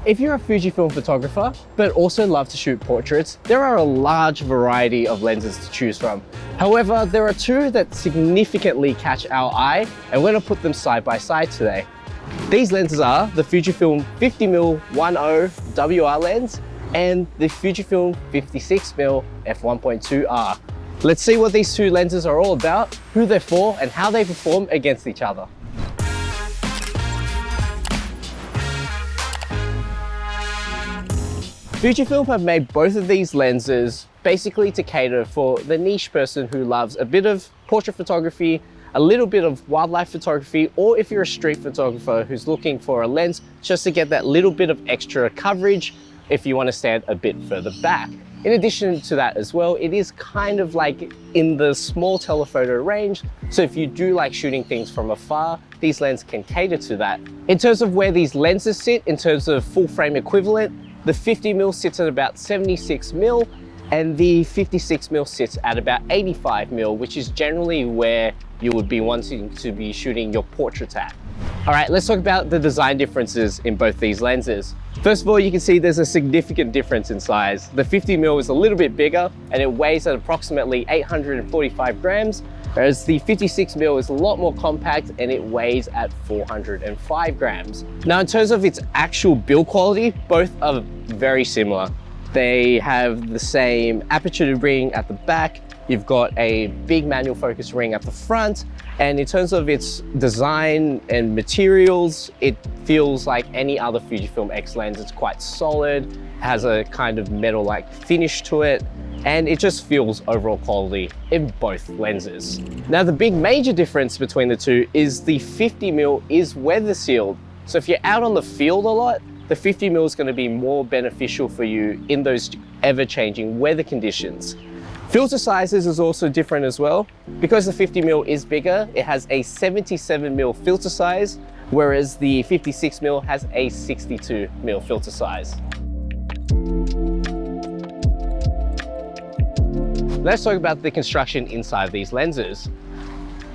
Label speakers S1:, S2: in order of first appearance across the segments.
S1: If you're a Fujifilm photographer, but also love to shoot portraits, there are a large variety of lenses to choose from. However, there are two that significantly catch our eye, and we're going to put them side by side today. These lenses are the Fujifilm 50mm 1.0 WR lens and the Fujifilm 56mm f1.2R. Let's see what these two lenses are all about, who they're for, and how they perform against each other. Fujifilm have made both of these lenses basically to cater for the niche person who loves a bit of portrait photography, a little bit of wildlife photography, or if you're a street photographer who's looking for a lens just to get that little bit of extra coverage if you want to stand a bit further back. In addition to that as well, it is kind of like in the small telephoto range. So if you do like shooting things from afar, these lenses can cater to that. In terms of where these lenses sit, in terms of full frame equivalent, the 50mm sits at about 76mm and the 56mm sits at about 85mm, which is generally where you would be wanting to be shooting your portraits at. All right, let's talk about the design differences in both these lenses. First of all, you can see there's a significant difference in size. The 50mm is a little bit bigger and it weighs at approximately 845 grams, whereas the 56mm is a lot more compact and it weighs at 405 grams. Now, in terms of its actual build quality, both are very similar. They have the same aperture ring at the back. You've got a big manual focus ring at the front. And in terms of its design and materials, it feels like any other Fujifilm X lens. It's quite solid, has a kind of metal-like finish to it, and it just feels overall quality in both lenses. Now, the big major difference between the two is the 50mm is weather sealed. So if you're out on the field a lot, the 50mm is going to be more beneficial for you in those ever-changing weather conditions. Filter sizes is also different as well. Because the 50mm is bigger, it has a 77mm filter size, whereas the 56mm has a 62mm filter size. Let's talk about the construction inside these lenses.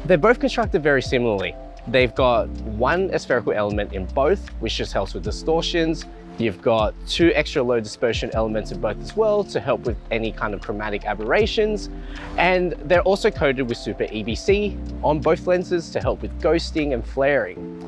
S1: They're both constructed very similarly. They've got one spherical element in both, which just helps with distortions. You've got two extra low dispersion elements in both as well to help with any kind of chromatic aberrations. And they're also coated with super EBC on both lenses to help with ghosting and flaring.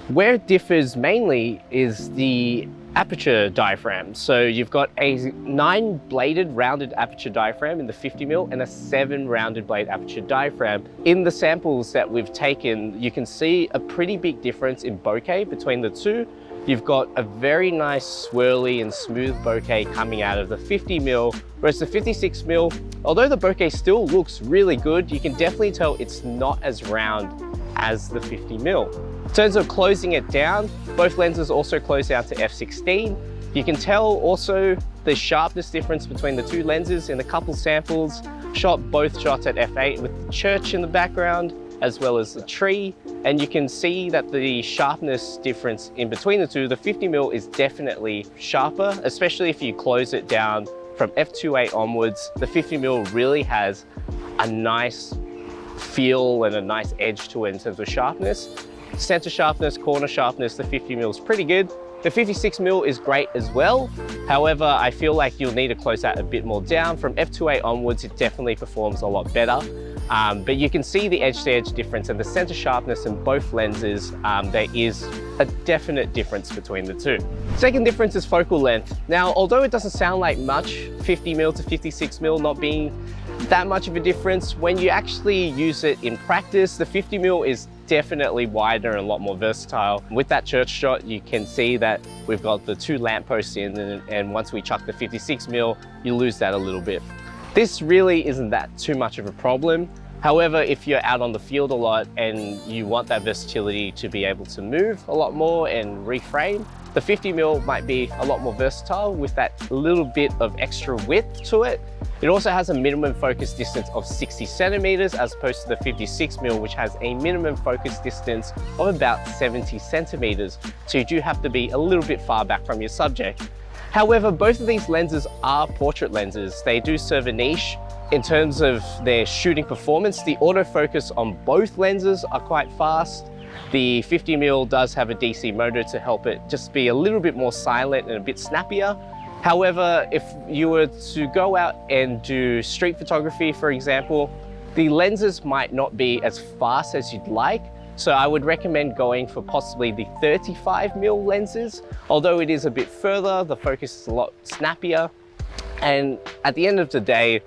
S1: Where it differs mainly is the aperture diaphragm. So you've got a 9-bladed rounded aperture diaphragm in the 50mm and a 7 rounded blade aperture diaphragm. In the samples that we've taken, you can see a pretty big difference in bokeh between the two. You've got a very nice swirly and smooth bokeh coming out of the 50mm, whereas the 56mm, although the bokeh still looks really good, you can definitely tell it's not as round as the 50mm. In terms of closing it down, both lenses also close down to f16. You can tell also the sharpness difference between the two lenses in a couple samples. Both shots at f8 with the church in the background, as well as the tree. And you can see that the sharpness difference in between the two, the 50mm is definitely sharper, especially if you close it down from f2.8 onwards. The 50mm really has a nice feel and a nice edge to it in terms of sharpness. Center sharpness, corner sharpness, the 50mm is pretty good. The 56mm is great as well. However, I feel like you'll need to close that a bit more down. From f2.8 onwards, it definitely performs a lot better. But you can see the edge-to-edge difference and the center sharpness in both lenses. There is a definite difference between the two. Second difference is focal length. Now, although it doesn't sound like much, 50mm to 56mm not being that much of a difference, when you actually use it in practice, the 50mm is definitely wider and a lot more versatile. With that church shot, you can see that we've got the two lampposts in, and once we chuck the 56mm, you lose that a little bit. This really isn't that too much of a problem. However, if you're out on the field a lot and you want that versatility to be able to move a lot more and reframe, the 50mm might be a lot more versatile with that little bit of extra width to it. It also has a minimum focus distance of 60 centimeters as opposed to the 56mm, which has a minimum focus distance of about 70 centimeters. So you do have to be a little bit far back from your subject. However, both of these lenses are portrait lenses. They do serve a niche. In terms of their shooting performance, the autofocus on both lenses are quite fast. The 50mm does have a DC motor to help it just be a little bit more silent and a bit snappier. However, if you were to go out and do street photography, for example, the lenses might not be as fast as you'd like. So I would recommend going for possibly the 35mm lenses. Although it is a bit further, the focus is a lot snappier. And at the end of the day,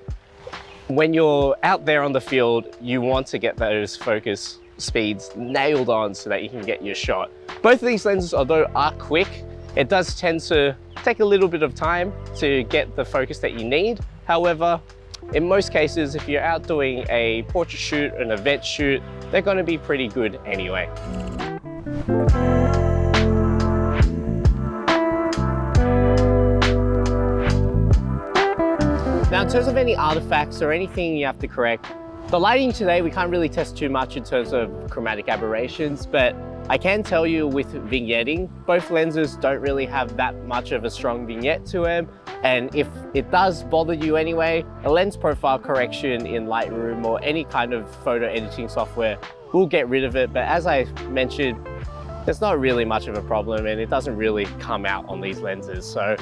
S1: when you're out there on the field, you want to get those focus speeds nailed on so that you can get your shot. Both of these lenses, although are quick, it does tend to take a little bit of time to get the focus that you need. However, in most cases, if you're out doing a portrait shoot, an event shoot, they're going to be pretty good anyway. Now, in terms of any artifacts or anything you have to correct, the lighting today, we can't really test too much in terms of chromatic aberrations, but I can tell you with vignetting, both lenses don't really have that much of a strong vignette to them. And if it does bother you anyway, a lens profile correction in Lightroom or any kind of photo editing software will get rid of it. But as I mentioned, there's not really much of a problem and it doesn't really come out on these lenses. So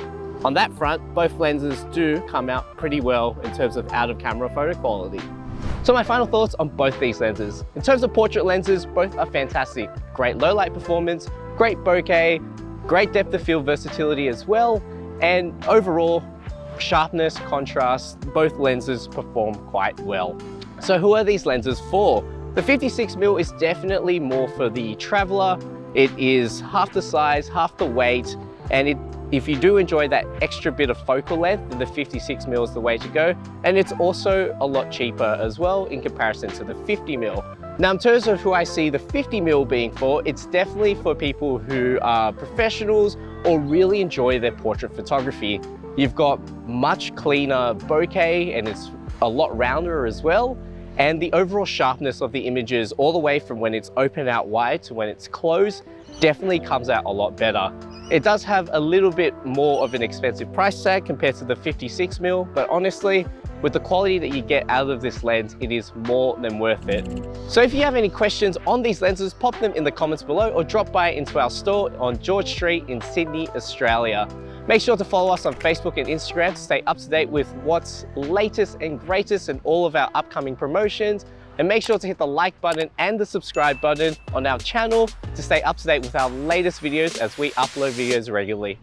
S1: on that front, both lenses do come out pretty well in terms of out of camera photo quality. So my final thoughts on both these lenses. In terms of portrait lenses, both are fantastic. Great low light performance, great bokeh, great depth of field versatility as well. And overall, sharpness, contrast, both lenses perform quite well. So who are these lenses for? The 56mm is definitely more for the traveler. It is half the size, half the weight, and if you do enjoy that extra bit of focal length, then the 56mm is the way to go. And it's also a lot cheaper as well in comparison to the 50mm. Now, in terms of who I see the 50mm being for, it's definitely for people who are professionals or really enjoy their portrait photography. You've got much cleaner bokeh and it's a lot rounder as well. And the overall sharpness of the images, all the way from when it's open out wide to when it's closed, definitely comes out a lot better. It does have a little bit more of an expensive price tag compared to the 56mm, but honestly, with the quality that you get out of this lens, it is more than worth it. So if you have any questions on these lenses, pop them in the comments below or drop by into our store on George Street in Sydney, Australia. Make sure to follow us on Facebook and Instagram to stay up to date with what's latest and greatest in all of our upcoming promotions. And make sure to hit the like button and the subscribe button on our channel to stay up to date with our latest videos as we upload videos regularly.